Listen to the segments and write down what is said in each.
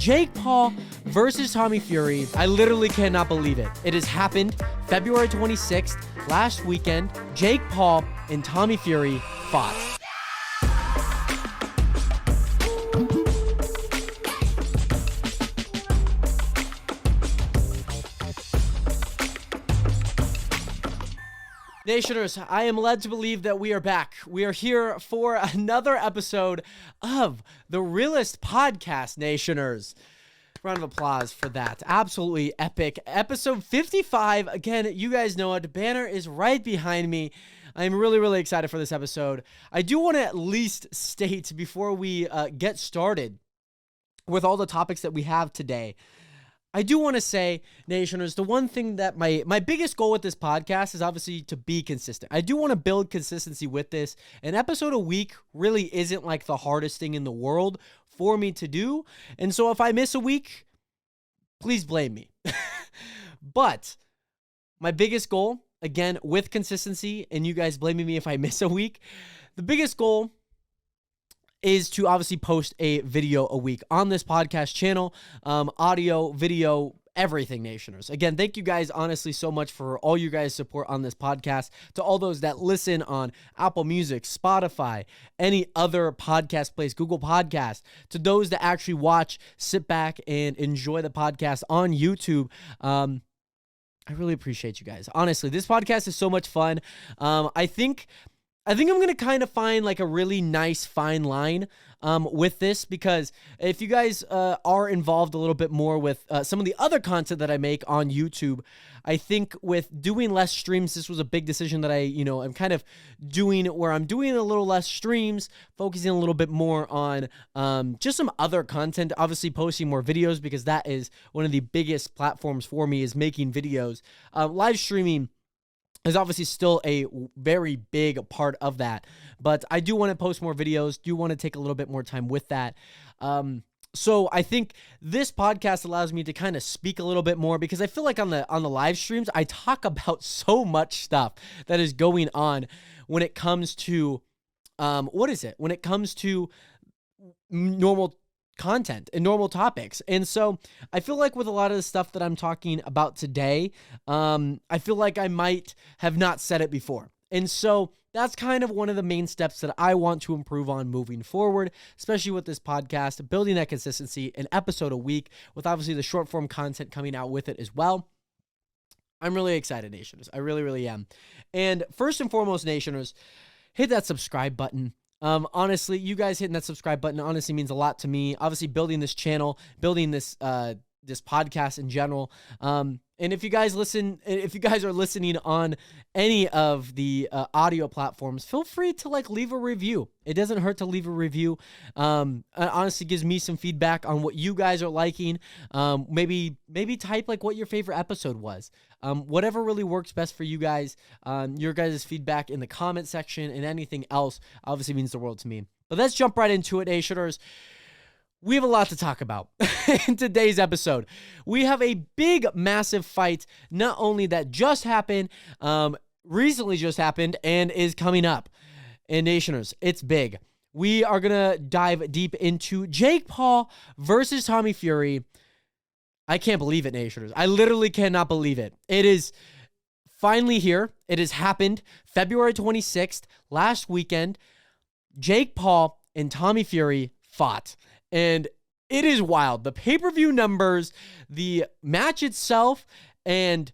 Jake Paul versus Tommy Fury. I literally cannot believe it. It has happened February 26th, last weekend. Jake Paul and Tommy Fury fought. Nationers, I am led to believe that we are back. We are here for another episode of The Realest Podcast, Nationers. Round of applause for that. Absolutely epic. Episode 55. Again, you guys know it. Banner is right behind me. I'm really, really excited for this episode. I do want to at least state before we get started with all the topics that we have today, I do want to say, Nationers, the one thing that my biggest goal with this podcast is obviously to be consistent. I do want to build consistency with this. An episode a week really isn't like the hardest thing in the world for me to do. And so if I miss a week, please blame me. But my biggest goal, again, with consistency, and you guys blaming me if I miss a week, the biggest goal is to obviously post a video a week on this podcast channel, audio, video, everything, Nationers. Again, thank you guys honestly so much for all you guys' support on this podcast. To all those that listen on Apple Music, Spotify, any other podcast place, Google Podcast, to those that actually watch, sit back and enjoy the podcast on YouTube, I really appreciate you guys. Honestly, this podcast is so much fun. I think I'm going to kind of find like a really nice fine line with this, because if you guys are involved a little bit more with some of the other content that I make on YouTube, I think with doing less streams, this was a big decision that I'm kind of doing, where I'm doing a little less streams, focusing a little bit more on just some other content, obviously posting more videos, because that is one of the biggest platforms for me, is making videos. Live streaming is obviously still a very big part of that, but I do want to post more videos, do want to take a little bit more time with that. So I think this podcast allows me to kind of speak a little bit more, because I feel like on the live streams, I talk about so much stuff that is going on when it comes to, when it comes to normal content and normal topics. And so I feel like with a lot of the stuff that I'm talking about today, I feel like I might have not said it before. And so that's kind of one of the main steps that I want to improve on moving forward, especially with this podcast, building that consistency, an episode a week, with obviously the short form content coming out with it as well. I'm really excited, Nationers. I really, really am. And first and foremost, Nationers, hit that subscribe button. Honestly, you guys hitting that subscribe button honestly means a lot to me. Obviously, building this channel, building this this podcast in general. And if you guys are listening on any of the audio platforms, feel free to leave a review. It doesn't hurt to leave a review. It honestly gives me some feedback on what you guys are liking. Maybe type what your favorite episode was. Whatever really works best for you guys. Your guys' feedback in the comment section and anything else obviously means the world to me. But let's jump right into it, Nationers. We have a lot to talk about in today's episode. We have a big, massive fight, not only that just happened, recently just happened, and is coming up. And Nationers, it's big. We are going to dive deep into Jake Paul versus Tommy Fury. I can't believe it, Nationers. I literally cannot believe it. It is finally here. It has happened February 26th, last weekend. Jake Paul and Tommy Fury fought. And it is wild. The pay-per-view numbers, the match itself, and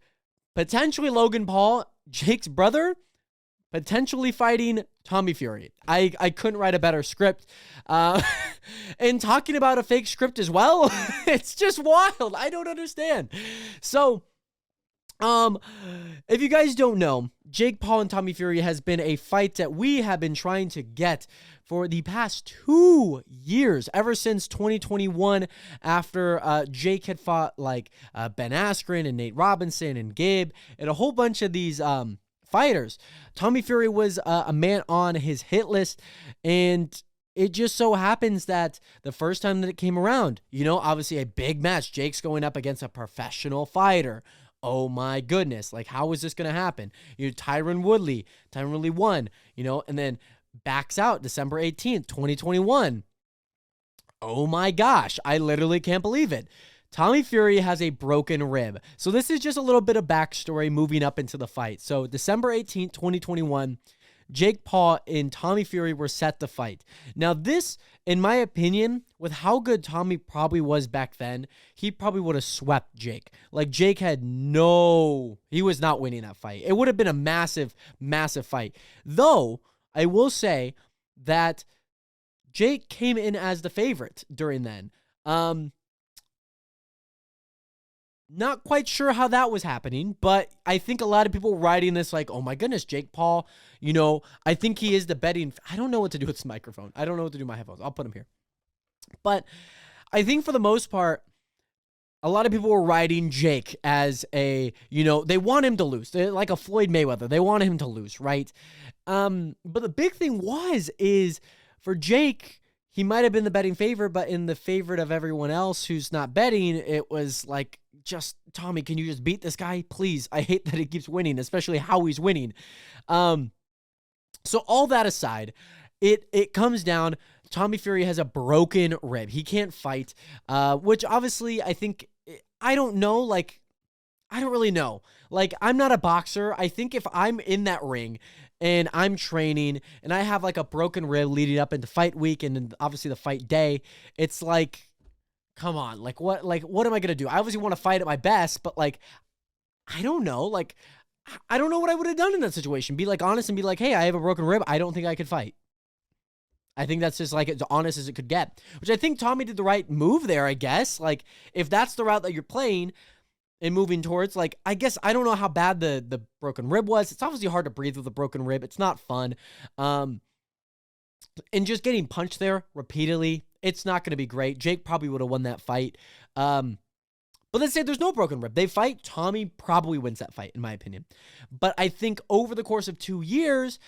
potentially Logan Paul, Jake's brother, potentially fighting Tommy Fury. I couldn't write a better script. And talking about a fake script as well, it's just wild. I don't understand. So, if you guys don't know, Jake Paul and Tommy Fury has been a fight that we have been trying to get for the past 2 years, ever since 2021, after Jake had fought Ben Askren and Nate Robinson and Gabe and a whole bunch of these fighters. Tommy Fury was a man on his hit list, and it just so happens that the first time that it came around, obviously a big match, Jake's going up against a professional fighter. Oh my goodness, how is this going to happen? Tyron Woodley won, and then backs out December 18th, 2021. oh my gosh, I literally can't believe it. Tommy Fury has a broken rib. So this is just a little bit of backstory moving up into the fight. So December 18th, 2021, Jake Paul and Tommy Fury were set to fight. Now this, in my opinion, with how good Tommy probably was back then, he probably would have swept Jake. Like Jake he was not winning that fight. It would have been a massive, massive fight. Though, I will say that Jake came in as the favorite during then. Not quite sure how that was happening, but I think a lot of people writing this like, oh my goodness, Jake Paul, I think he is the betting. I don't know what to do with this microphone. I don't know what to do with my headphones. I'll put them here. But I think for the most part, a lot of people were writing Jake as they want him to lose. They're like a Floyd Mayweather. They want him to lose, right? But the big thing is for Jake, he might have been the betting favorite, but in the favorite of everyone else who's not betting, it was like, just Tommy, can you just beat this guy, please? I hate that he keeps winning, especially how he's winning. So all that aside, it comes down. Tommy Fury has a broken rib. He can't fight, which obviously I don't know. Like, I don't really know. Like, I'm not a boxer. I think if I'm in that ring and I'm training and I have like a broken rib leading up into fight week and then obviously the fight day, it's like, come on, what am I going to do? I obviously want to fight at my best, but like, I don't know. Like, I don't know what I would have done in that situation. Be like honest and be like, hey, I have a broken rib. I don't think I could fight. I think that's just like as honest as it could get, which I think Tommy did the right move there, I guess. Like, if that's the route that you're playing and moving towards, like, I guess I don't know how bad the broken rib was. It's obviously hard to breathe with a broken rib. It's not fun. And just getting punched there repeatedly, it's not going to be great. Jake probably would have won that fight. But let's say there's no broken rib. They fight. Tommy probably wins that fight, in my opinion. But I think over the course of 2 years,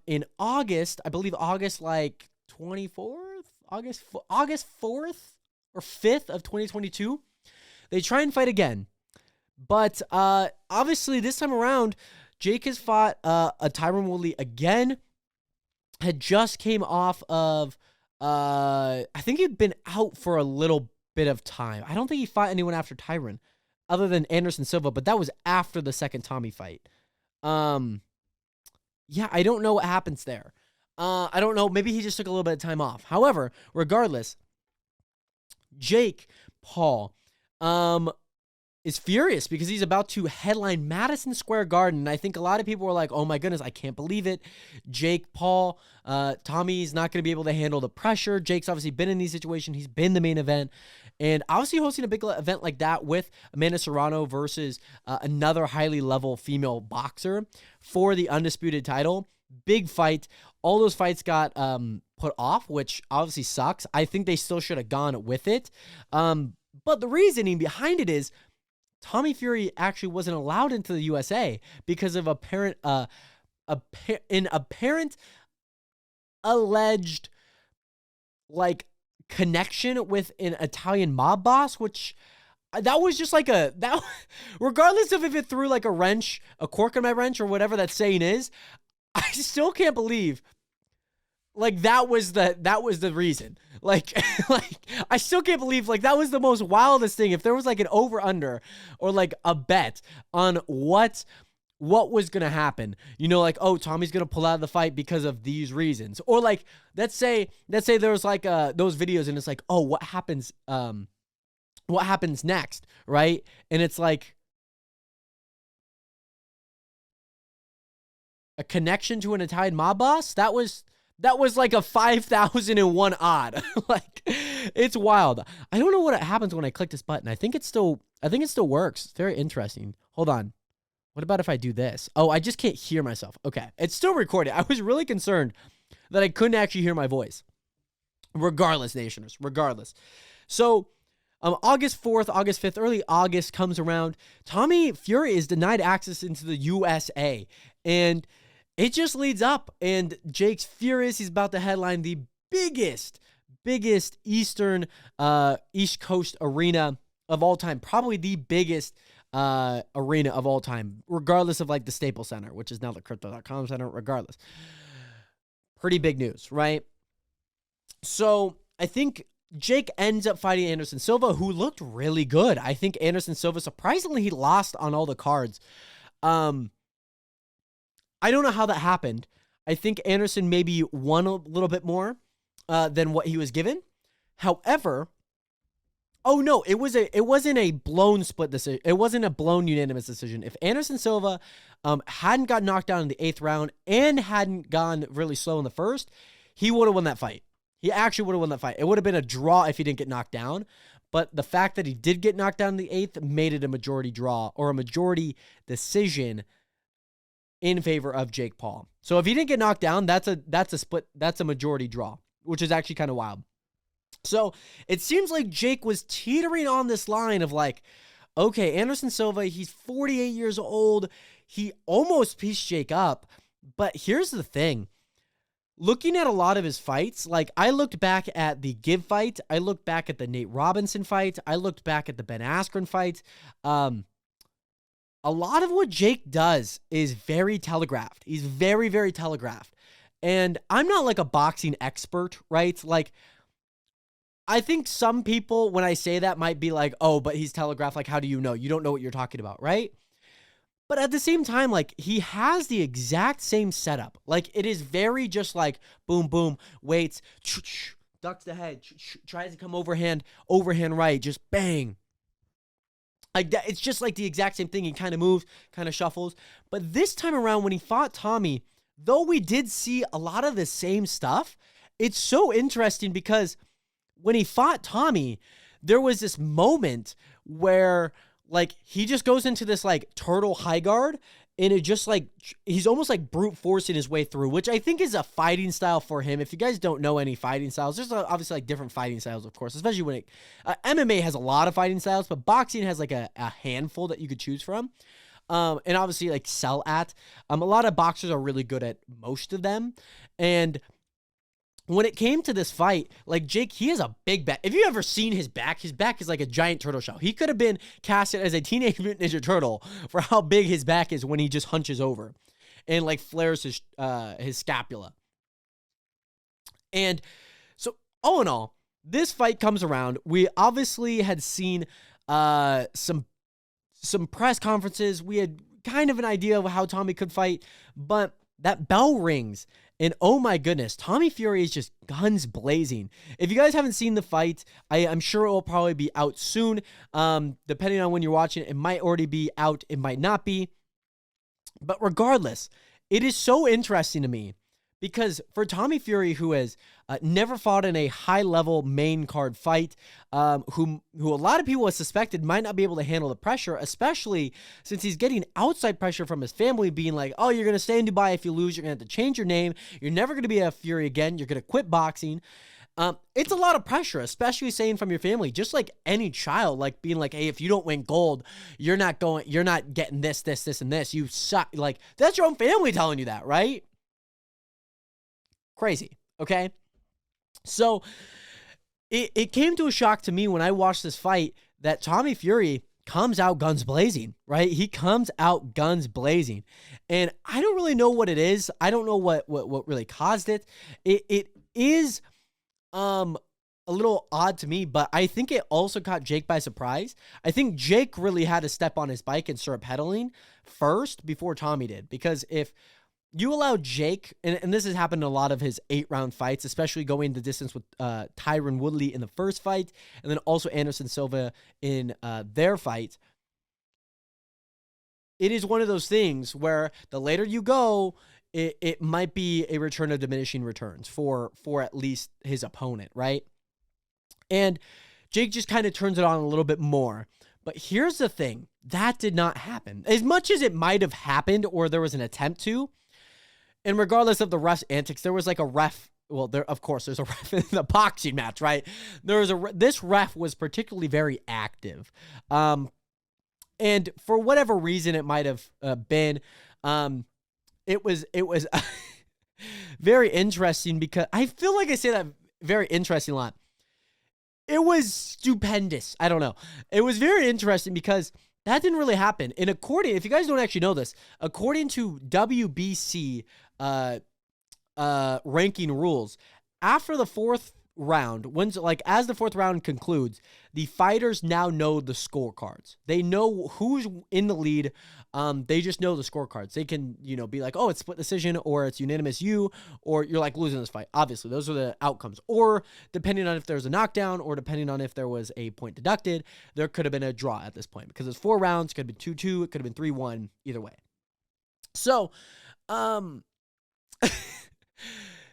in August, I believe August like 24th, August 4th or 5th of 2022, they try and fight again. But obviously this time around, Jake has fought a Tyron Woodley again. Had just came off of, I think he'd been out for a little bit of time. I don't think he fought anyone after Tyron other than Anderson Silva, but that was after the second Tommy fight. Yeah, I don't know what happens there. I don't know. Maybe he just took a little bit of time off. However, regardless, Jake Paul, is furious because he's about to headline Madison Square Garden. And I think a lot of people were like, oh my goodness, I can't believe it. Jake Paul, Tommy's not going to be able to handle the pressure. Jake's obviously been in these situations. He's been the main event. And obviously hosting a big event like that with Amanda Serrano versus another highly level female boxer for the undisputed title. Big fight. All those fights got put off, which obviously sucks. I think they still should have gone with it. But the reasoning behind it is Tommy Fury actually wasn't allowed into the USA because of an apparent alleged like connection with an Italian mob boss, which that was just like that regardless of if it threw like a cork in my wrench or whatever that saying is, I still can't believe like that was the reason. Like I still can't believe like that was the most wildest thing. If there was like an over under or like a bet on what was going to happen, like, oh, Tommy's going to pull out of the fight because of these reasons. Or like, let's say there was like those videos and it's like, oh, what happens next, right? And it's like a connection to an Italian mob boss. That was like a 5,001 odd. Like, it's wild. I don't know what happens when I click this button. I think it still works. It's very interesting. Hold on. What about if I do this? Oh, I just can't hear myself. Okay. It's still recorded. I was really concerned that I couldn't actually hear my voice. Regardless, Nationers. Regardless. So, August 4th, August 5th, early August comes around. Tommy Fury is denied access into the USA. And it just leads up, and Jake's furious. He's about to headline the biggest East Coast arena of all time. Probably the biggest arena of all time, regardless of like the Staples Center, which is now the Crypto.com Center, regardless. Pretty big news, right? So I think Jake ends up fighting Anderson Silva, who looked really good. I think Anderson Silva, surprisingly, he lost on all the cards. I don't know how that happened. I think Anderson maybe won a little bit more than what he was given. However, oh no, it wasn't a blown split decision. It wasn't a blown unanimous decision. If Anderson Silva hadn't got knocked down in the 8th round and hadn't gone really slow in the first, he would have won that fight. He actually would have won that fight. It would have been a draw if he didn't get knocked down. But the fact that he did get knocked down in the 8th made it a majority draw or a majority decision in favor of Jake Paul. So if he didn't get knocked down, that's a split. That's a majority draw, which is actually kind of wild. So it seems like Jake was teetering on this line of like, okay, Anderson Silva, he's 48 years old. He almost pieced Jake up. But here's the thing. Looking at a lot of his fights, like I looked back at the Give fight. I looked back at the Nate Robinson fight. I looked back at the Ben Askren fight. A lot of what Jake does is very telegraphed. He's very, very telegraphed. And I'm not like a boxing expert, right? Like, I think some people, when I say that, might be like, oh, but he's telegraphed. Like, how do you know? You don't know what you're talking about, right? But at the same time, like, he has the exact same setup. Like, it is very just like, boom, boom, waits, ducks the head, tries to come overhand right, just bang. Like that, it's just like the exact same thing. He kind of moves, kind of shuffles. But this time around, when he fought Tommy, though we did see a lot of the same stuff, it's so interesting because when he fought Tommy, there was this moment where like he just goes into this like turtle high guard and it just like he's almost like brute forcing his way through, which I think is a fighting style for him. If you guys don't know any fighting styles, there's obviously like different fighting styles, of course, especially when MMA has a lot of fighting styles, but boxing has like a handful that you could choose from. And obviously like sell at. A lot of boxers are really good at most of them. And when it came to this fight, like Jake, he has a big back. If you've ever seen his back is like a giant turtle shell. He could have been casted as a Teenage Mutant Ninja Turtle for how big his back is when he just hunches over and like flares his scapula. And so all in all, this fight comes around. We obviously had seen some press conferences. We had kind of an idea of how Tommy could fight, but that bell rings. And oh my goodness, Tommy Fury is just guns blazing. If you guys haven't seen the fight, I'm sure it will probably be out soon. Depending on when you're watching it, it might already be out. It might not be. But regardless, it is so interesting to me because for Tommy Fury, who has never fought in a high-level main card fight, who a lot of people have suspected might not be able to handle the pressure, especially since he's getting outside pressure from his family being like, oh, you're going to stay in Dubai. If you lose, you're going to have to change your name. You're never going to be a Fury again. You're going to quit boxing. It's a lot of pressure, especially saying from your family, just like any child, like being like, hey, if you don't win gold, you're not getting this, and this. You suck. Like, that's your own family telling you that, right? Crazy. Okay. So it came to a shock to me when I watched this fight that Tommy Fury comes out guns blazing, right? He comes out guns blazing. And I don't really know what it is. I don't know what really caused it. It is a little odd to me, but I think it also caught Jake by surprise. I think Jake really had to step on his bike and start pedaling first before Tommy did. Because if you allow Jake, and this has happened in a lot of his 8-round fights, especially going the distance with Tyron Woodley in the first fight, and then also Anderson Silva in their fight. It is one of those things where the later you go, it might be a return of diminishing returns for at least his opponent, right? And Jake just kind of turns it on a little bit more. But here's the thing. That did not happen. As much as it might have happened or there was an attempt to, and regardless of the ref's antics, there was like a ref. Well, of course, there's a ref in the boxing match, right? This ref was particularly very active. And for whatever reason it might have been, it was very interesting because I feel like I say that very interesting a lot. It was stupendous. I don't know. It was very interesting because that didn't really happen. And if you guys don't actually know this, according to WBC ranking rules, after the fourth round, as the fourth round concludes, the fighters now know the scorecards. They know who's in the lead. They just know the scorecards. They can, be like, oh, it's split decision, or it's unanimous or you're like losing this fight. Obviously, those are the outcomes. Or depending on if there's a knockdown, or depending on if there was a point deducted, there could have been a draw at this point, because it's 4 rounds. It could have been 2-2. It could have been 3-1. Either way. So,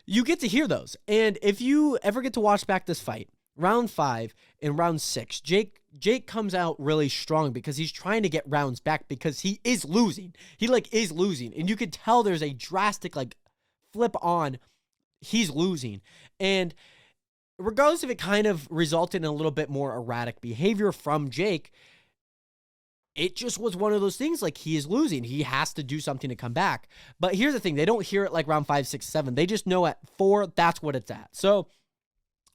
you get to hear those. And if you ever get to watch back this fight, round 5 and round 6, Jake comes out really strong because he's trying to get rounds back because he is losing. He is losing. And you can tell there's a drastic flip on. He's losing. And regardless if it kind of resulted in a little bit more erratic behavior from Jake, it just was one of those things, he is losing. He has to do something to come back. But here's the thing. They don't hear it round 5, 6, 7. They just know at 4, that's what it's at. So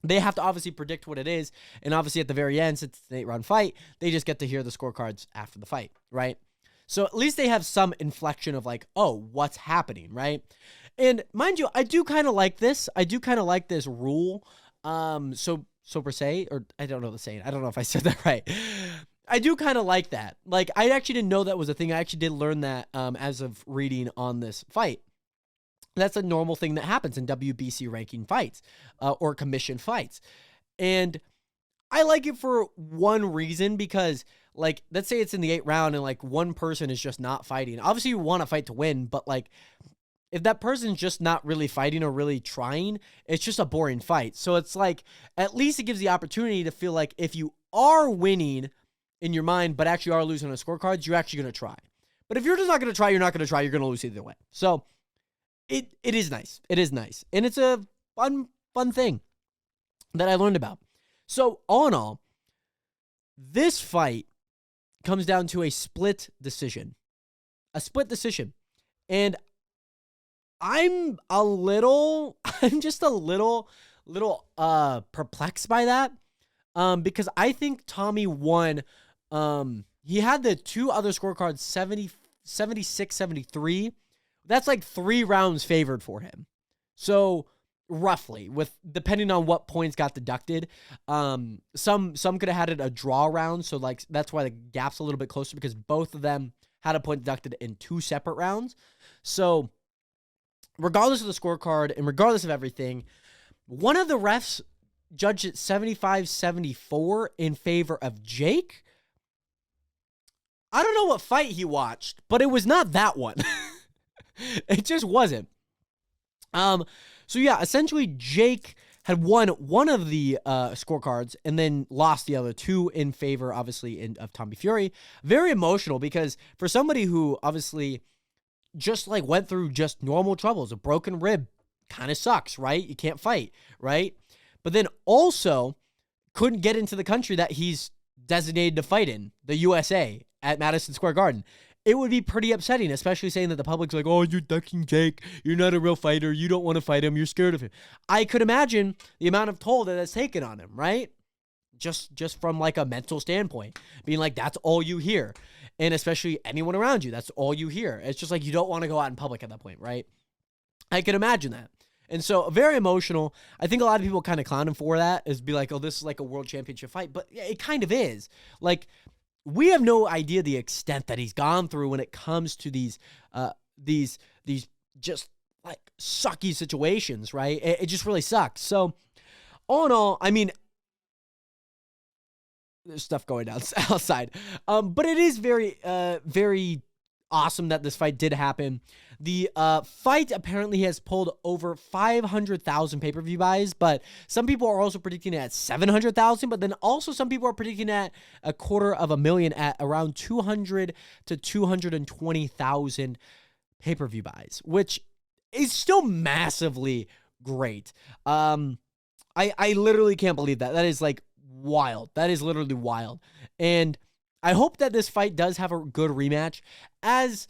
they have to obviously predict what it is. And obviously at the very end, since it's an 8-round fight, they just get to hear the scorecards after the fight, right? So at least they have some inflection of oh, what's happening, right? And mind you, I do kind of like this. I do kind of like this rule. So per se, or I don't know the saying. I don't know if I said that right. I do kind of like that. I actually didn't know that was a thing. I actually did learn that as of reading on this fight. That's a normal thing that happens in WBC ranking fights or commission fights. And I like it for one reason, because let's say it's in the 8th round and one person is just not fighting. Obviously you want to fight to win, but if that person's just not really fighting or really trying, it's just a boring fight. So it's at least it gives the opportunity to feel if you are winning in your mind, but actually are losing on the scorecards, you're actually going to try. But if you're just not going to try, you're not going to try, you're going to lose either way. So it is nice. It is nice. And it's a fun thing that I learned about. So all in all, this fight comes down to a split decision. A split decision. And I'm just a little perplexed by that. Because I think Tommy won. He had the 2 other scorecards, 76, 73. That's 3 rounds favored for him. So roughly, depending on what points got deducted, some could have had it a draw round. So that's why the gap's a little bit closer, because both of them had a point deducted in 2 separate rounds. So regardless of the scorecard and regardless of everything, one of the refs judged it 75-74 in favor of Jake. I don't know what fight he watched, but it was not that one. It just wasn't. So yeah, essentially Jake had won one of the scorecards and then lost the other 2 in favor, obviously, of Tommy Fury. Very emotional, because for somebody who obviously just went through just normal troubles, a broken rib kind of sucks, right? You can't fight, right? But then also couldn't get into the country that he's designated to fight in, the USA, at Madison Square Garden. It would be pretty upsetting, especially saying that the public's oh, you're ducking Jake. You're not a real fighter. You don't want to fight him. You're scared of him. I could imagine the amount of toll that it's taken on him, right? Just from a mental standpoint, being that's all you hear. And especially anyone around you, that's all you hear. It's just you don't want to go out in public at that point, right? I can imagine that. And so very emotional. I think a lot of people kind of clown him for that, is be oh, this is a world championship fight. But it kind of is. We have no idea the extent that he's gone through when it comes to these just sucky situations, right? It just really sucks. So all in all, I mean, there's stuff going on outside. But it is very, very awesome that this fight did happen. The fight apparently has pulled over 500,000 pay-per-view buys, but some people are also predicting it at 700,000, but then also some people are predicting at 250,000 at around 200 to 220,000 pay-per-view buys, which is still massively great. I literally can't believe that. That is wild. That is literally wild. And I hope that this fight does have a good rematch. As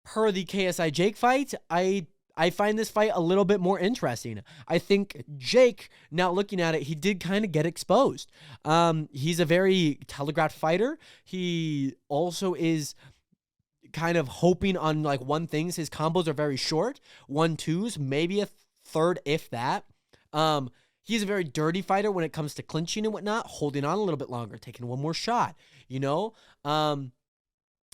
per the KSI Jake fight, I find this fight a little bit more interesting. I think Jake, now looking at it, he did kind of get exposed. He's a very telegraphed fighter. He also is kind of hoping on one things. His combos are very short, 1-2s, maybe a third if that. He's a very dirty fighter when it comes to clinching and whatnot, holding on a little bit longer, taking one more shot, you know? And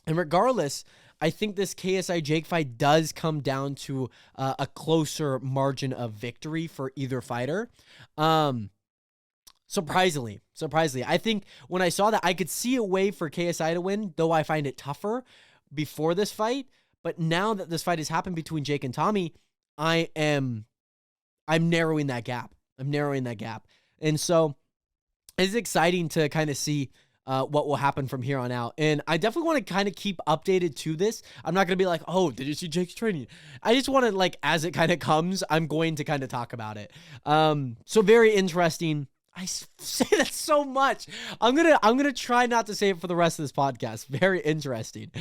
regardless, I think this KSI Jake fight does come down to a closer margin of victory for either fighter. Surprisingly, I think when I saw that, I could see a way for KSI to win, though I find it tougher before this fight. But now that this fight has happened between Jake and Tommy, I'm narrowing that gap. And so it's exciting to kind of see what will happen from here on out. And I definitely want to kind of keep updated to this. I'm not going to be like, oh, did you see Jake's training? I just want to, like, as it kind of comes, I'm going to kind of talk about it. So very interesting. I say that so much. I'm gonna try not to say it for the rest of this podcast. Very interesting.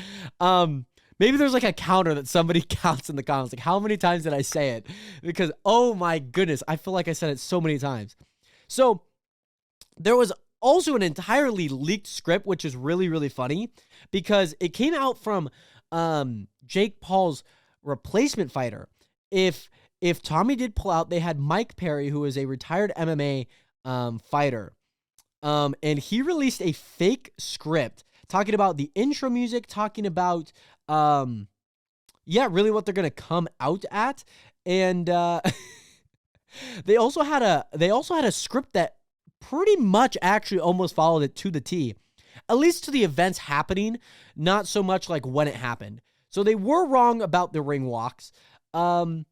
Maybe there's like a counter that somebody counts in the comments. Like, how many times did I say it? Because, oh my goodness, I feel like I said it so many times. So there was also an entirely leaked script, which is really, really funny because it came out from Jake Paul's replacement fighter. If Tommy did pull out, they had Mike Perry, who is a retired MMA fighter. And he released a fake script talking about the intro music, talking about really what they're going to come out at. And they also had a script that pretty much actually almost followed it to the T, at least to the events happening, not so much like when it happened. So they were wrong about the ring walks. They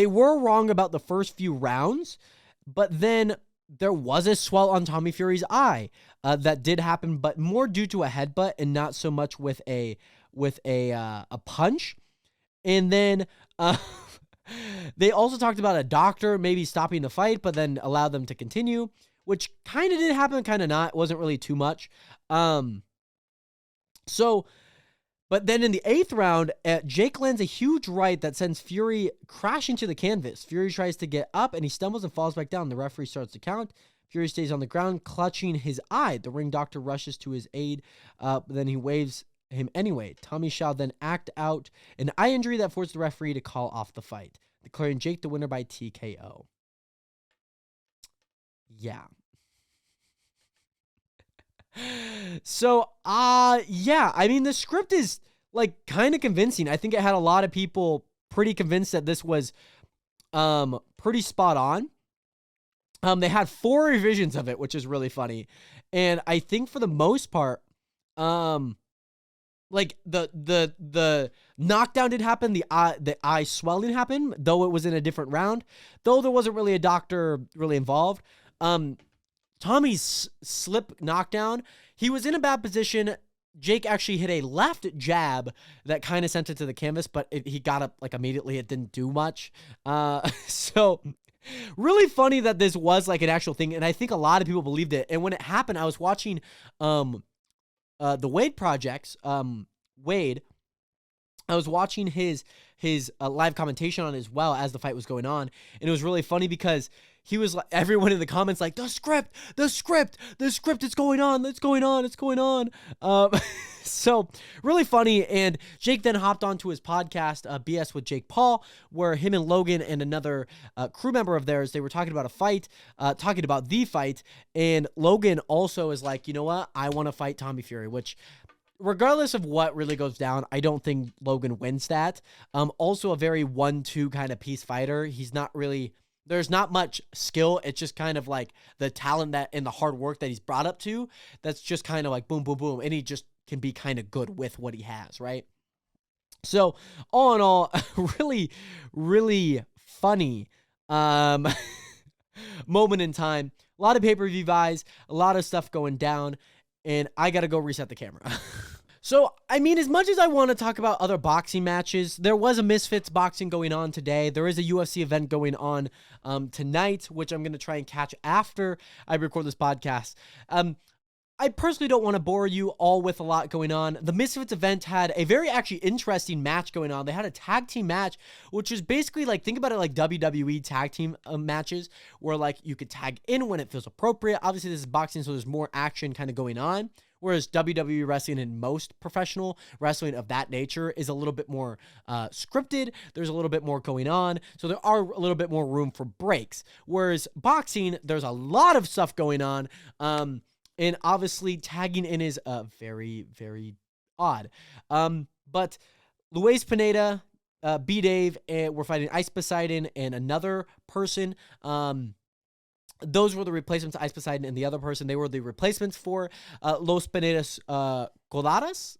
were wrong about the first few rounds, but then there was a swell on Tommy Fury's eye that did happen, but more due to a headbutt and not so much with a punch. And then they also talked about a doctor maybe stopping the fight, but then allowed them to continue, which kind of did happen, kind of not. It wasn't really too much. But then in the 8th round, Jake lands a huge right that sends Fury crashing to the canvas. Fury tries to get up, and he stumbles and falls back down. The referee starts to count. Fury stays on the ground, clutching his eye. The ring doctor rushes to his aid, but then he waves him anyway. Tommy shall then act out an eye injury that forced the referee to call off the fight, declaring Jake the winner by TKO. Yeah. So, I mean, the script is, like, kind of convincing. I think it had a lot of people pretty convinced that this was pretty spot on. They had 4 revisions of it, which is really funny. And I think for the most part, like, the knockdown did happen, the eye swelling happened, though it was in a different round, though there wasn't really a doctor really involved. Tommy's slip knockdown, he was in a bad position. Jake actually hit a left jab that kind of sent it to the canvas, but he got up like immediately. It didn't do much. So really funny that this was like an actual thing, and I think a lot of people believed it. And when it happened, I was watching the Wade Project's Wade. I was watching his live commentation on it as well as the fight was going on, and it was really funny because he was like, everyone in the comments like, the script, it's going on. So really funny. And Jake then hopped onto his podcast, BS with Jake Paul, where him and Logan and another crew member of theirs, they were talking about a fight, talking about the fight. And Logan also is like, you know what? I want to fight Tommy Fury, which regardless of what really goes down, I don't think Logan wins that. Also a very 1-2 kind of piece fighter. He's not really, there's not much skill. It's just kind of like the talent that and the hard work that he's brought up to. That's just kind of like boom, boom, boom. And he just can be kind of good with what he has, right? So all in all, really, really funny moment in time. A lot of pay-per-view buys, a lot of stuff going down, and I got to go reset the camera. So, I mean, as much as I want to talk about other boxing matches, there was a Misfits boxing going on today. There is a UFC event going on tonight, which I'm going to try and catch after I record this podcast. I personally don't want to bore you all with a lot going on. The Misfits event had a very actually interesting match going on. They had a tag team match, which is basically like, think about it like WWE tag team matches, where like you could tag in when it feels appropriate. Obviously, this is boxing, so there's more action kind of going on, Whereas WWE wrestling and most professional wrestling of that nature is a little bit more scripted. There's a little bit more going on. So there are a little bit more room for breaks. Whereas boxing, there's a lot of stuff going on. And obviously tagging in is very, very odd. But Luis Pineda, B-Dave, we're fighting Ice Poseidon and another person. Those were the replacements to Ice Poseidon and the other person. They were the replacements for Los Pinedas Coladas.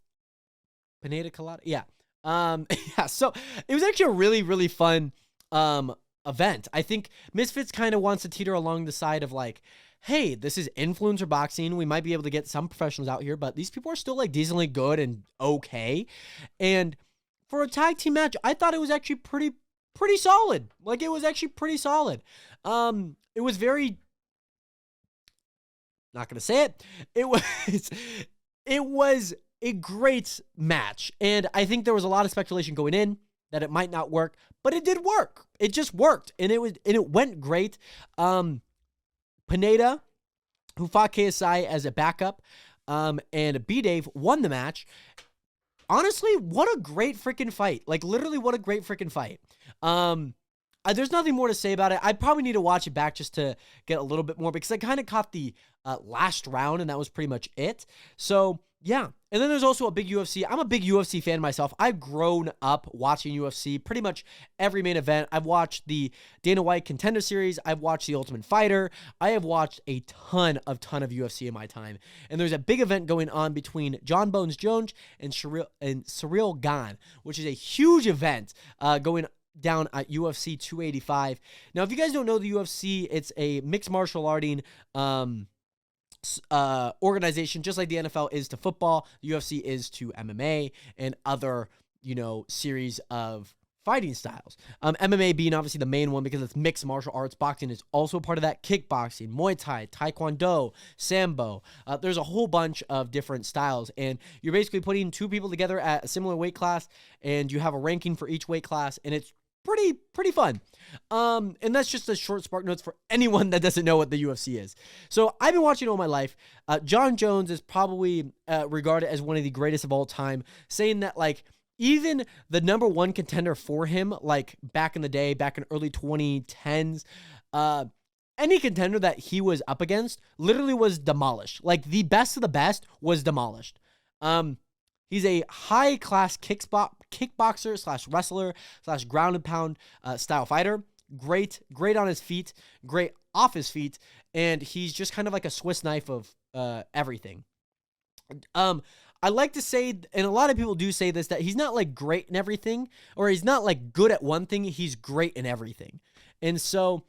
Pineda Colada? Yeah. Yeah, so it was actually a really, really fun event. I think Misfits kind of wants to teeter along the side of like, hey, this is influencer boxing. We might be able to get some professionals out here, but these people are still like decently good and okay. And for a tag team match, I thought it was actually pretty solid. Like, it was actually pretty solid. It was very, not going to say it. It was a great match. And I think there was a lot of speculation going in that it might not work, but it did work. It just worked. And it went great. Pineda, who fought KSI as a backup, and B-Dave won the match. Honestly, what a great freaking fight. Like, literally, what a great freaking fight. There's nothing more to say about it. I probably need to watch it back just to get a little bit more, because I kind of caught the last round, and that was pretty much it. So, yeah. And then there's also a big UFC. I'm a big UFC fan myself. I've grown up watching UFC pretty much every main event. I've watched the Dana White Contender Series. I've watched The Ultimate Fighter. I have watched a ton of UFC in my time. And there's a big event going on between John Bones Jones and Ciryl Gane, which is a huge event going down at UFC 285. Now, if you guys don't know the UFC, it's a mixed martial arting organization, just like the NFL is to football. The UFC is to MMA and other, series of fighting styles. MMA being obviously the main one because it's mixed martial arts. Boxing is also part of that. Kickboxing, Muay Thai, Taekwondo, Sambo. There's a whole bunch of different styles, and you're basically putting two people together at a similar weight class, and you have a ranking for each weight class, and it's pretty fun. And that's just a short spark notes for anyone that doesn't know what the UFC is. So I've been watching all my life. John Jones is probably regarded as one of the greatest of all time, saying that like even the number one contender for him, like back in the day, back in early 2010s, any contender that he was up against literally was demolished. Like the best of the best was demolished. He's a high-class kickboxer / wrestler / ground and pound style fighter. Great on his feet, great off his feet, and he's just kind of like a Swiss knife of everything. I like to say, and a lot of people do say this, that he's not like great in everything, or he's not like good at one thing. He's great in everything. And so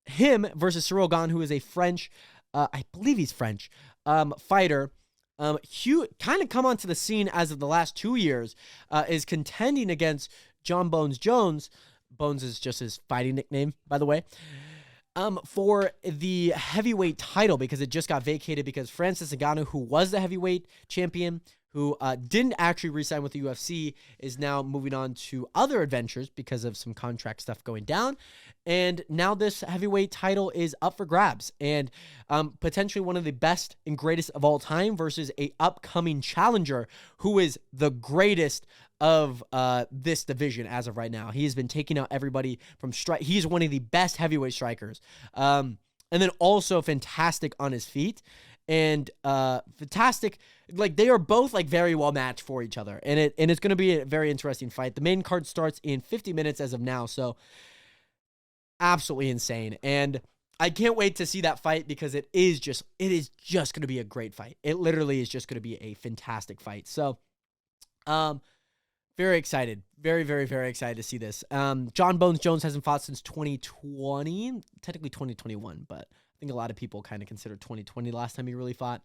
him versus Ciryl Gane, who is a French, I believe he's French, fighter, kind of come onto the scene as of the last 2 years, is contending against John Bones Jones. Bones is just his fighting nickname, by the way, for the heavyweight title, because it just got vacated because Francis Ngannou, who was the heavyweight champion, who didn't actually re-sign with the UFC, is now moving on to other adventures because of some contract stuff going down. And now this heavyweight title is up for grabs, and potentially one of the best and greatest of all time versus a upcoming challenger who is the greatest of this division as of right now. He has been taking out everybody from strike. He's one of the best heavyweight strikers. And then also fantastic on his feet. And fantastic, like they are both like very well matched for each other, and it's going to be a very interesting fight. The main card starts in 50 minutes as of now, so absolutely insane, and I can't wait to see that fight because it is just going to be a great fight. It literally is just going to be a fantastic fight. So, very excited, very excited to see this. John Bones Jones hasn't fought since 2020, technically 2021, but I think a lot of people kind of consider 2020 the last time he really fought.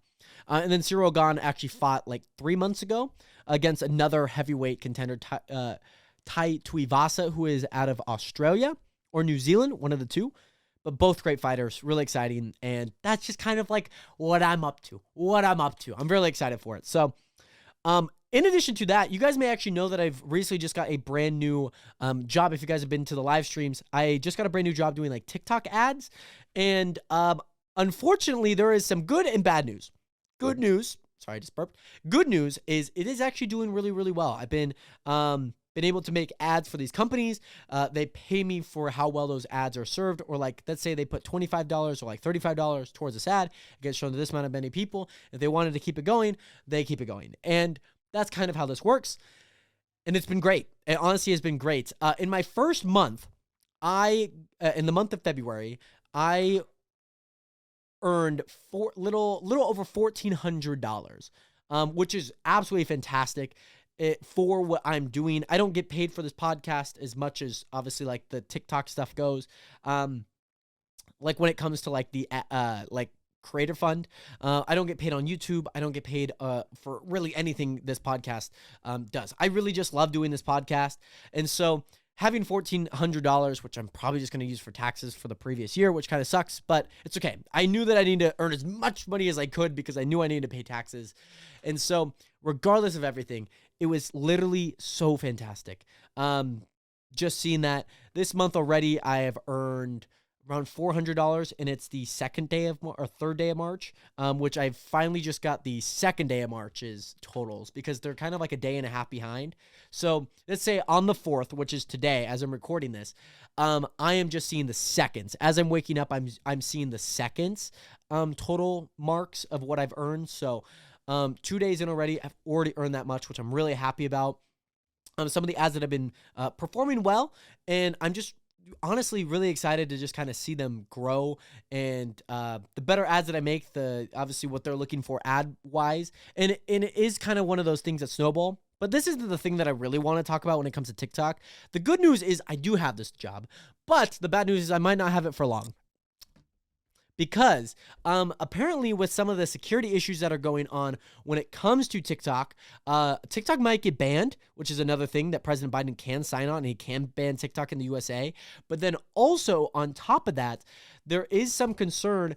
And then Ciryl Gane actually fought like 3 months ago against another heavyweight contender, Tai Tuivasa, who is out of Australia or New Zealand, one of the two. But both great fighters, really exciting. And that's just kind of like what I'm up to. I'm really excited for it. So, in addition to that, you guys may actually know that I've recently just got a brand new job. If you guys have been to the live streams, I just got a brand new job doing like TikTok ads. And unfortunately, there is some good and bad news. Good news Sorry, I just burped. Good news is it is actually doing really, really well. I've been able to make ads for these companies. They pay me for how well those ads are served, or like, let's say they put $25 or like $35 towards this ad. It gets shown to this amount of many people. If they wanted to keep it going, they keep it going. And that's kind of how this works. And it's been great. It honestly has been great. In my first month, in the month of February, I earned little over $1,400, which is absolutely fantastic for what I'm doing. I don't get paid for this podcast as much as obviously like the TikTok stuff goes. Like when it comes to like the like creator fund, I don't get paid on YouTube. I don't get paid for really anything this podcast does. I really just love doing this podcast, and so having $1,400, which I'm probably just going to use for taxes for the previous year, which kind of sucks, but it's okay. I knew that I needed to earn as much money as I could because I knew I needed to pay taxes. And so regardless of everything, it was literally so fantastic. Just seeing that this month already, I have earned around $400, and it's the third day of March, which I finally just got the second day of March's totals because they're kind of like a day and a half behind. So let's say on the 4th, which is today, as I'm recording this, I am just seeing the seconds. As I'm waking up, I'm seeing the seconds total marks of what I've earned. So 2 days in already, I've already earned that much, which I'm really happy about. Some of the ads that have been performing well, and I'm just honestly really excited to just kind of see them grow, and the better ads that I make, obviously what they're looking for ad wise, and it is kind of one of those things that snowball. But this isn't the thing that I really want to talk about when it comes to TikTok. The good news is I do have this job, but the bad news is I might not have it for long. Because apparently with some of the security issues that are going on when it comes to TikTok, TikTok might get banned, which is another thing that President Biden can sign on, and he can ban TikTok in the USA. But then also on top of that, there is some concern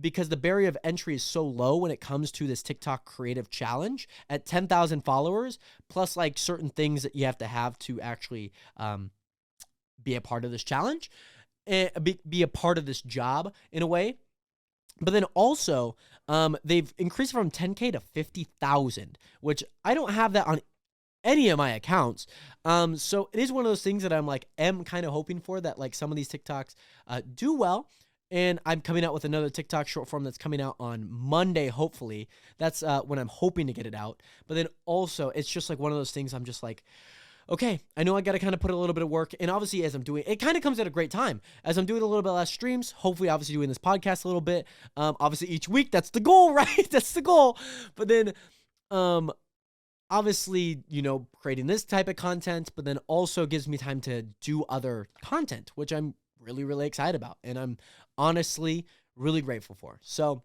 because the barrier of entry is so low when it comes to this TikTok creative challenge at 10,000 followers, plus like certain things that you have to actually be a part of this challenge. Be a part of this job in a way. But then also, they've increased from 10K to 50,000, which I don't have that on any of my accounts. So it is one of those things that am kind of hoping for, that like some of these TikToks do well. And I'm coming out with another TikTok short form that's coming out on Monday, hopefully. That's when I'm hoping to get it out. But then also, it's just like one of those things I'm just like, okay, I know I got to kind of put a little bit of work. And obviously, as I'm doing, it kind of comes at a great time. As I'm doing a little bit less streams, hopefully, obviously, doing this podcast a little bit. Obviously, each week, that's the goal, right? That's the goal. But then, obviously, creating this type of content, but then also gives me time to do other content, which I'm really, really excited about. And I'm honestly really grateful for. So,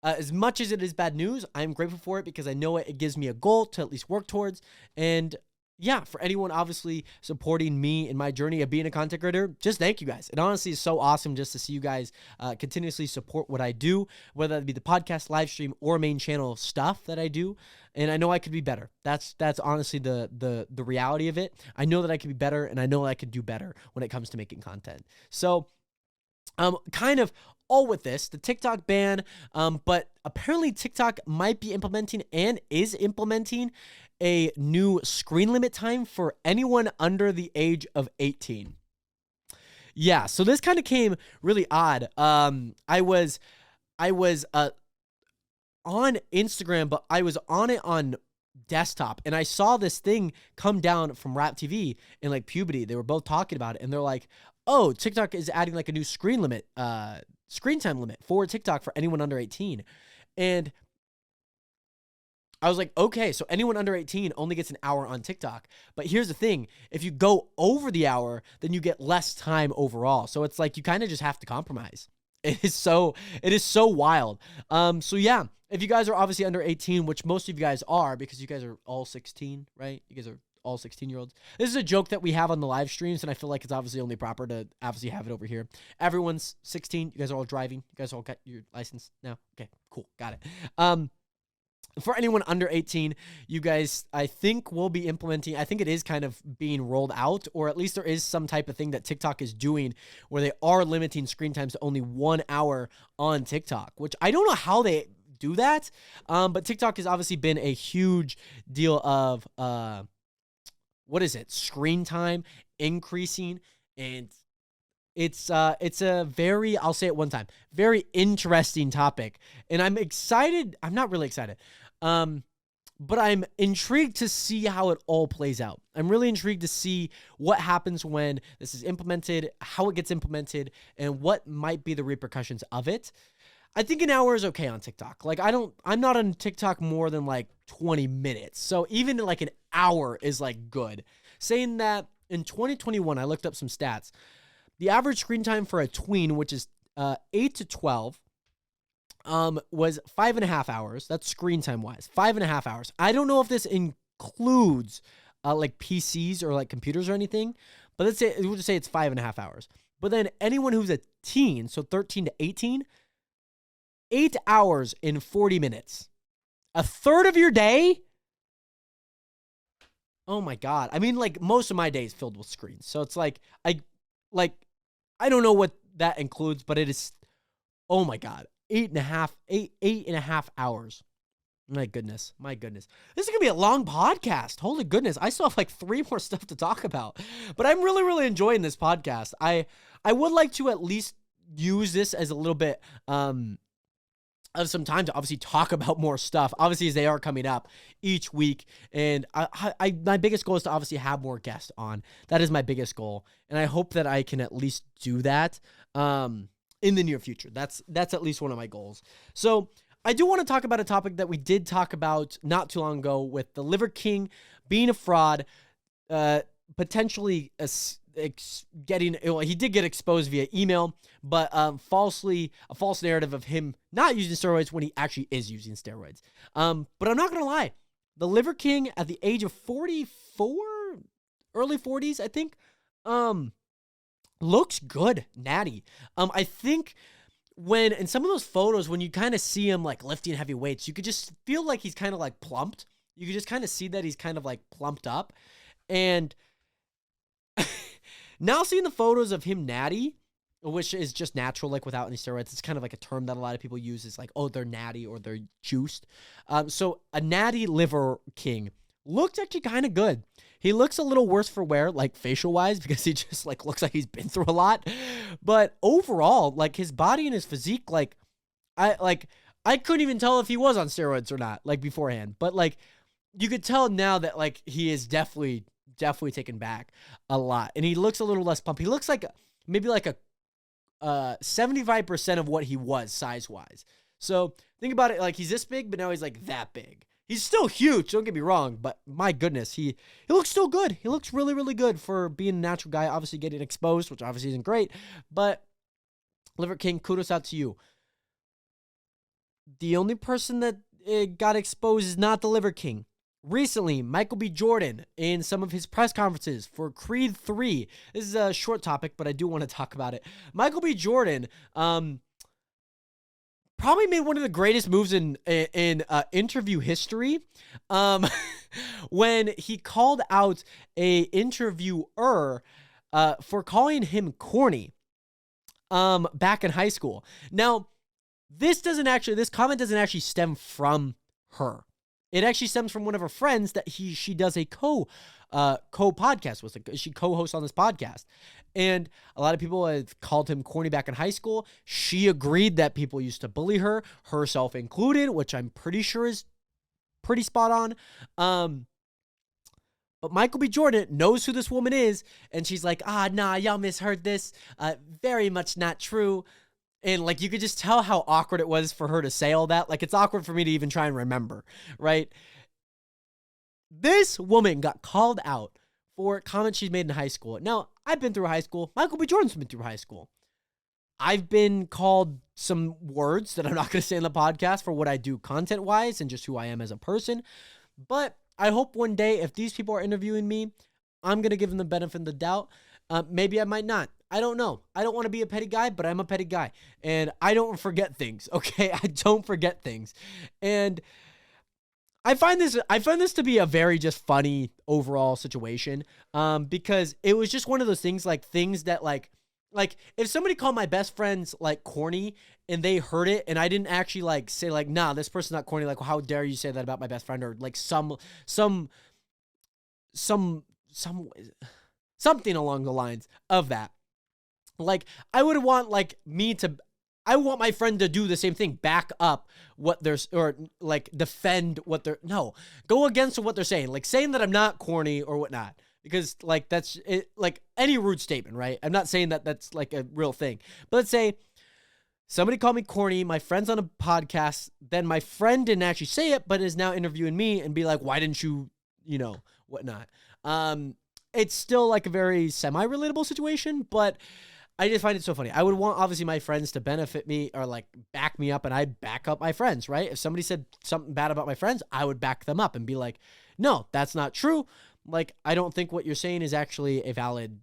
as much as it is bad news, I'm grateful for it because I know it gives me a goal to at least work towards. And yeah, for anyone obviously supporting me in my journey of being a content creator, just thank you guys. It honestly is so awesome just to see you guys continuously support what I do, whether that be the podcast, live stream, or main channel stuff that I do. And I know I could be better. That's honestly the reality of it. I know that I could be better, and I know I could do better when it comes to making content. So kind of all with this, the TikTok ban, but apparently TikTok might be implementing and is implementing a new screen limit time for anyone under the age of 18. Yeah, so this kind of came really odd. I was on Instagram, but I was on it on desktop, and I saw this thing come down from Rap TV and like Puberty. They were both talking about it, and they're like, oh, TikTok is adding like a new screen time limit for TikTok for anyone under 18. And I was like, okay, so anyone under 18 only gets an hour on TikTok. But here's the thing. If you go over the hour, then you get less time overall. So it's like you kind of just have to compromise. It is so wild. So yeah, if you guys are obviously under 18, which most of you guys are because you guys are all 16, right? You guys are all 16-year-olds. This is a joke that we have on the live streams, and I feel like it's obviously only proper to obviously have it over here. Everyone's 16. You guys are all driving. You guys all got your license now? Okay, cool. Got it. For anyone under 18, you guys, I think will be implementing, I think it is kind of being rolled out, or at least there is some type of thing that TikTok is doing where they are limiting screen times to only 1 hour on TikTok, which I don't know how they do that. But TikTok has obviously been a huge deal of, screen time increasing, and it's a very, I'll say it one time, very interesting topic. And I'm excited. I'm not really excited. But I'm intrigued to see how it all plays out. I'm really intrigued to see what happens when this is implemented, how it gets implemented, and what might be the repercussions of it. I think an hour is okay on TikTok. Like, I'm not on TikTok more than like 20 minutes. So even like an hour is like good. Saying that in 2021, I looked up some stats. The average screen time for a tween, which is 8 to 12, was 5.5 hours. That's screen time wise, 5.5 hours. I don't know if this includes like PCs or like computers or anything, but we'll just say it's 5.5 hours. But then anyone who's a teen, so 13 to 18, 8 hours in 40 minutes, a third of your day. Oh my God. I mean, like most of my day is filled with screens. So it's like, I don't know what that includes, but it is, oh my God. 8.5 hours. My goodness. This is going to be a long podcast. Holy goodness. I still have like 3 more stuff to talk about, but I'm really, really enjoying this podcast. I would like to at least use this as a little bit, of some time to obviously talk about more stuff, obviously, as they are coming up each week. And my biggest goal is to obviously have more guests on. That is my biggest goal. And I hope that I can at least do that, in the near future. That's at least one of my goals. So I do want to talk about a topic that we did talk about not too long ago with the Liver King being a fraud, potentially he did get exposed via email, but a false narrative of him not using steroids when he actually is using steroids. But I'm not going to lie. The Liver King at the age of 44, early 40s, I think, looks good, natty. I think in some of those photos, when you kind of see him like lifting heavy weights, you could just feel like he's kind of like plumped. You could just kind of see that he's kind of like plumped up. And now seeing the photos of him natty, which is just natural, like without any steroids, it's kind of like a term that a lot of people use, is like, oh, they're natty or they're juiced. So a natty Liver King looked actually kind of good. He looks a little worse for wear, like facial wise, because he just like looks like he's been through a lot. But overall, like his body and his physique, I couldn't even tell if he was on steroids or not, like beforehand. But like you could tell now that like he is definitely taken back a lot, and he looks a little less pumped. He looks like maybe like a 75% of what he was size wise. So think about it, like he's this big, but now he's like that big. He's still huge, don't get me wrong, but my goodness, he looks still good. He looks really, really good for being a natural guy, obviously getting exposed, which obviously isn't great, but Liver King, kudos out to you. The only person that got exposed is not the Liver King. Recently, Michael B. Jordan, in some of his press conferences for Creed 3, this is a short topic, but I do want to talk about it. Michael B. Jordan, probably made one of the greatest moves in interview history, when he called out a interviewer for calling him corny back in high school. Now, this comment doesn't actually stem from her. It actually stems from one of her friends that she does a co-podcast with. She co-hosts on this podcast. And a lot of people have called him corny back in high school. She agreed that people used to bully her, herself included, which I'm pretty sure is pretty spot on. But Michael B. Jordan knows who this woman is, and she's like, nah, y'all misheard this. Very much not true. And like, you could just tell how awkward it was for her to say all that. Like, it's awkward for me to even try and remember, right? This woman got called out for comments she's made in high school. Now, I've been through high school. Michael B. Jordan's been through high school. I've been called some words that I'm not going to say in the podcast for what I do content-wise and just who I am as a person. But I hope one day, if these people are interviewing me, I'm going to give them the benefit of the doubt. Maybe I might not. I don't know. I don't want to be a petty guy, but I'm a petty guy. And I don't forget things, okay? I don't forget things. And I find this to be a very just funny overall situation, because it was just one of those things, like things that like like, if somebody called my best friends, like, corny, and they heard it, and I didn't actually, like, say, like, nah, this person's not corny, like, how dare you say that about my best friend, or, like, some, some, something along the lines of that. Like, I would want, like, I want my friend to do the same thing, back up what they're, or, like, defend what they're, no, go against what they're saying, like, saying that I'm not corny or whatnot. Because, like, that's it, like any rude statement, right? I'm not saying that that's like a real thing. But let's say somebody called me corny, my friend's on a podcast, then my friend didn't actually say it, but is now interviewing me and be like, why didn't you, whatnot. It's still like a very semi-relatable situation, but I just find it so funny. I would want, obviously, my friends to benefit me or, like, back me up, and I'd back up my friends, right? If somebody said something bad about my friends, I would back them up and be like, no, that's not true. Like, I don't think what you're saying is actually a valid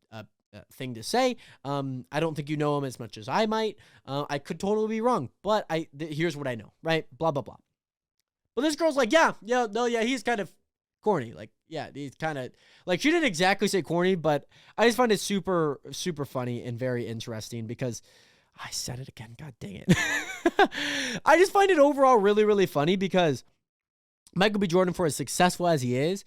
thing to say. I don't think you know him as much as I might. I could totally be wrong, but here's what I know, right? Blah, blah, blah. But this girl's like, yeah, he's kind of corny. Like, yeah, he's kind of, like, she didn't exactly say corny, but I just find it super, super funny and very interesting because I said it again. God dang it. I just find it overall really, really funny because Michael B. Jordan, for as successful as he is,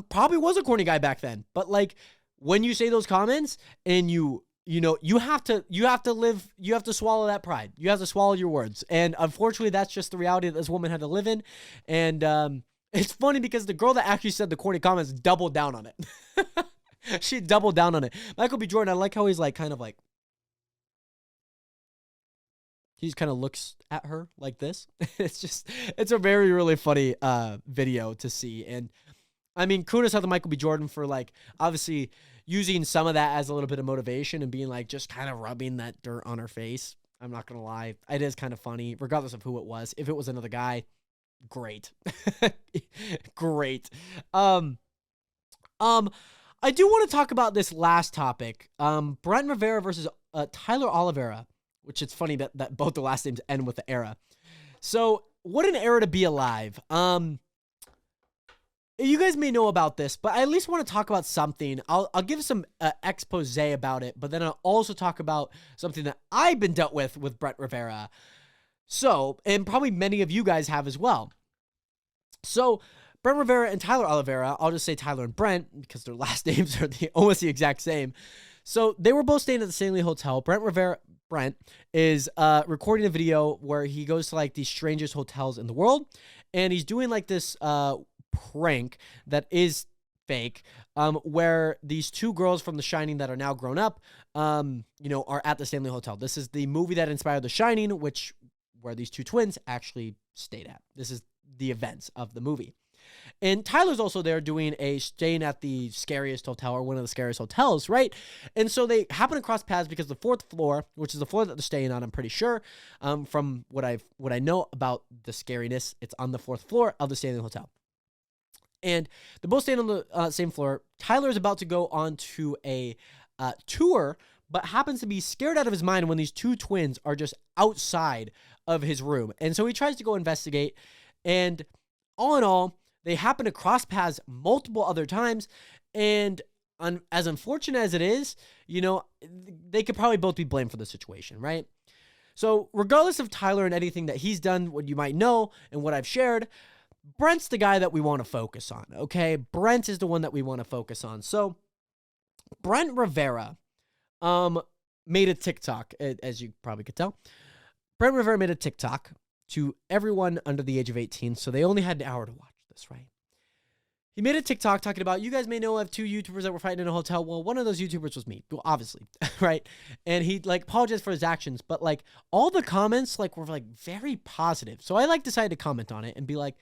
probably was a corny guy back then. But, like, when you say those comments and you have to swallow that pride. You have to swallow your words. And unfortunately, that's just the reality that this woman had to live in. And it's funny because the girl that actually said the corny comments doubled down on it. She doubled down on it. Michael B. Jordan, I like how he's like, kind of like, he just kind of looks at her like this. It's a very, really funny video to see. And I mean, kudos out to Michael B. Jordan for, like, obviously using some of that as a little bit of motivation and being like, just kind of rubbing that dirt on her face. I'm not going to lie. It is kind of funny, regardless of who it was. If it was another guy, great. Great. I do want to talk about this last topic. Brent Rivera versus Tyler Oliveira, which it's funny that both the last names end with the era. So what an era to be alive. You guys may know about this, but I at least want to talk about something. I'll give some expose about it, but then I'll also talk about something that I've been dealt with Brent Rivera. So, and probably many of you guys have as well. So, Brent Rivera and Tyler Oliveira, I'll just say Tyler and Brent because their last names are almost the exact same. So, they were both staying at the Stanley Hotel. Brent is recording a video where he goes to, like, the strangest hotels in the world, and he's doing, like, this prank that is fake, where these two girls from The Shining that are now grown up, are at the Stanley Hotel. This is the movie that inspired The Shining, where these two twins actually stayed at. This is the events of the movie. And Tyler's also there staying at the scariest hotel, or one of the scariest hotels, right? And so they happen to cross paths because the fourth floor, which is the floor that they're staying on, I'm pretty sure, from what I know about the scariness, it's on the fourth floor of the Stanley Hotel. And they're both staying on the same floor. Tyler's about to go on to a tour, but happens to be scared out of his mind when these two twins are just outside of his room. And so he tries to go investigate. And all in all, they happen to cross paths multiple other times. And as unfortunate as it is, they could probably both be blamed for the situation, right? So regardless of Tyler and anything that he's done, what you might know and what I've shared, Brent's the guy that we want to focus on, okay? Brent is the one that we want to focus on. So Brent Rivera made a TikTok, as you probably could tell. Brent Rivera made a TikTok to everyone under the age of 18, so they only had an hour to watch this, right? He made a TikTok talking about, you guys may know of two YouTubers that were fighting in a hotel. Well, one of those YouTubers was me, well, obviously, right? And he, like, apologized for his actions, but, like, all the comments, like, were, like, very positive. So I, like, decided to comment on it and be like,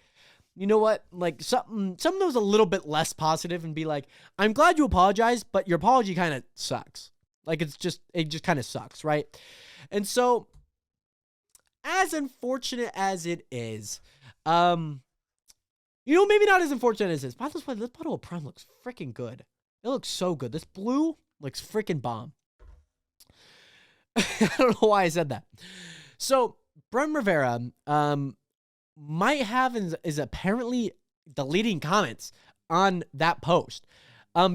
you know what, like, something that was a little bit less positive, and be like, I'm glad you apologized, but your apology kind of sucks. Like, it just kind of sucks, right? And so, as unfortunate as it is, maybe not as unfortunate as it is. By the way, this bottle of Prime looks freaking good. It looks so good. This blue looks freaking bomb. I don't know why I said that. So, Brent Rivera, might have and is apparently deleting comments on that post,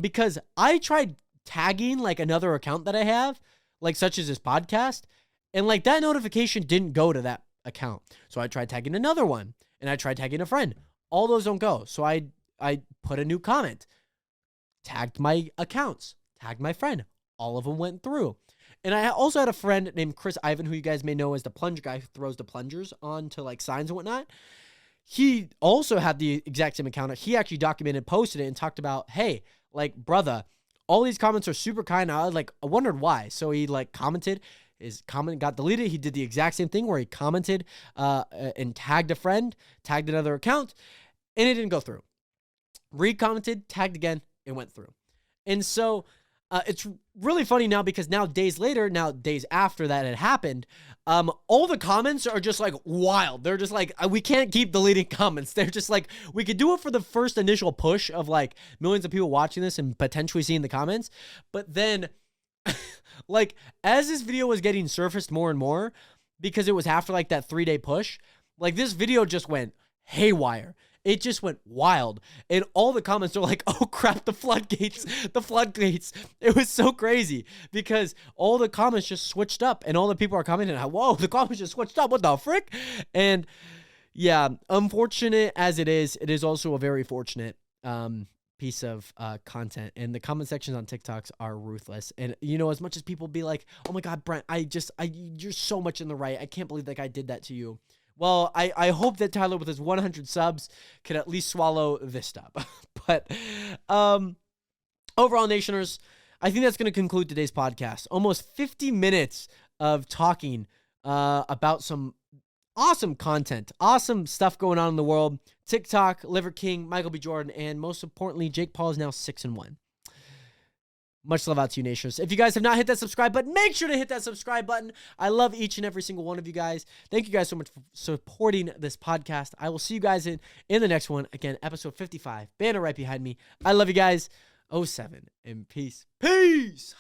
because I tried tagging, like, another account that I have, like such as this podcast, and like that notification didn't go to that account. So I tried tagging another one, and I tried tagging a friend. All those don't go. So I put a new comment, tagged my accounts, tagged my friend. All of them went through. And I also had a friend named Chris Ivan, who you guys may know as the plunge guy who throws the plungers onto like signs and whatnot. He also had the exact same account. He actually documented, posted it, and talked about, hey, like, brother, all these comments are super kind. I wondered why. So he like commented. His comment got deleted. He did the exact same thing where he commented and tagged a friend, tagged another account, and it didn't go through. Recommented, tagged again, it went through. And so it's really funny now because now days after that had happened, all the comments are just like wild. They're just like, we can't keep deleting comments. They're just like, we could do it for the first initial push of like millions of people watching this and potentially seeing the comments. But then like as this video was getting surfaced more and more, because it was after like that 3-day push, like this video just went haywire. It just went wild. And all the comments are like, oh crap, the floodgates. It was so crazy because all the comments just switched up and all the people are commenting, whoa, the comments just switched up. What the frick? And yeah, unfortunate as it is also a very fortunate piece of content. And the comment sections on TikToks are ruthless. And you know, as much as people be like, oh my God, Brent, you're so much in the right. I can't believe that guy did that to you. Well, I hope that Tyler with his 100 subs can at least swallow this stuff. But overall, Nationers, I think that's going to conclude today's podcast. Almost 50 minutes of talking about some awesome content, awesome stuff going on in the world. TikTok, Liver King, Michael B. Jordan, and most importantly, Jake Paul is now 6-1. Much love out to you, Nationers. If you guys have not hit that subscribe button, make sure to hit that subscribe button. I love each and every single one of you guys. Thank you guys so much for supporting this podcast. I will see you guys in the next one. Again, episode 55. Banner right behind me. I love you guys. 07 and peace. Peace.